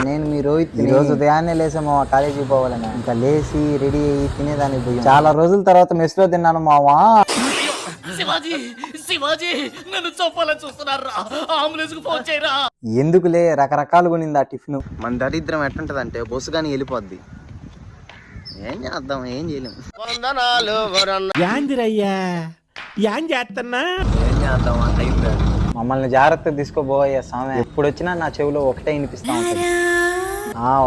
నేను మీ రోహిత్. ఈ రోజు ఉదయాన్నే లేసాము కాలేజీకి పోవాలని. ఇంకా లేచి రెడీ అయ్యి తినేదానికి పోయి చాలా రోజుల తర్వాత మెస్ లో తిన్నాను మావా. ఎందుకులే రకరకాలు కొనింది ఆ టిఫిన్. మన దరిద్రం ఎట్టుంటదంటే బొస్సు కానీ వెళ్ళిపోద్ది. ఏం చేద్దాం, ఏం చేయలేము. ఏం చేద్దాం అంత. మమ్మల్ని జాగ్రత్తగా తీసుకోబోయే స్వామి. ఎప్పుడు వచ్చినా నా చెవిలో ఒకటే వినిపిస్తా ఉంటుంది.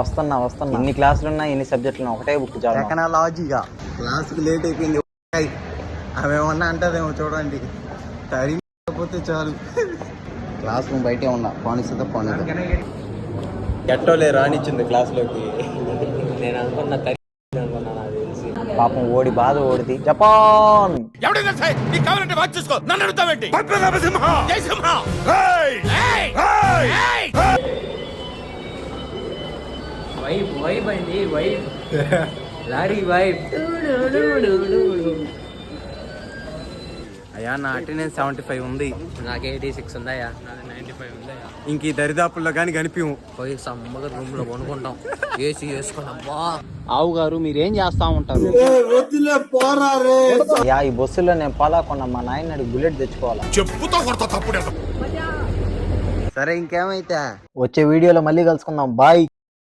వస్తున్నా ఎన్ని క్లాసులున్నా ఎన్ని సబ్జెక్టులు ఒకటే బుక్ చదువు. టెక్నాలజీగా క్లాసుకి లేట్ అయిపోయింది. అవేమన్నా అంటదేమో చూడండి. తరిగిపోతే చాలు. క్లాస్ రూమ్ బయటే ఉన్నా. పోనిస్తుందా పోనీ ఎట్టోలే రానిచ్చింది క్లాస్లోకి. నేను అనుకున్నా పాపం ఓడి బాధ ఓడిది. జపాన్ అయ్యా నా అటెండెన్స్ 75 ఉంది. నాకు 86 ఉందాయా. 95 ఉందాయా. ఇంక ఈ దరిదాపుల్లో కానీ కనిపించు. పోయి సమ్మగా రూమ్ లో కొనుక్కుంటాం. ఏసీ వేసుకున్నాం. ఆవు గారు మీరేం చేస్తా ఉంటారు? ఈ బస్సులో నేను పాలాకొన్నా. మా నాయన బుల్లెట్ తెచ్చుకోవాలా. సరే ఇంకేమైతే వచ్చే వీడియోలో మళ్ళీ కలుసుకుందాం. బాయ్.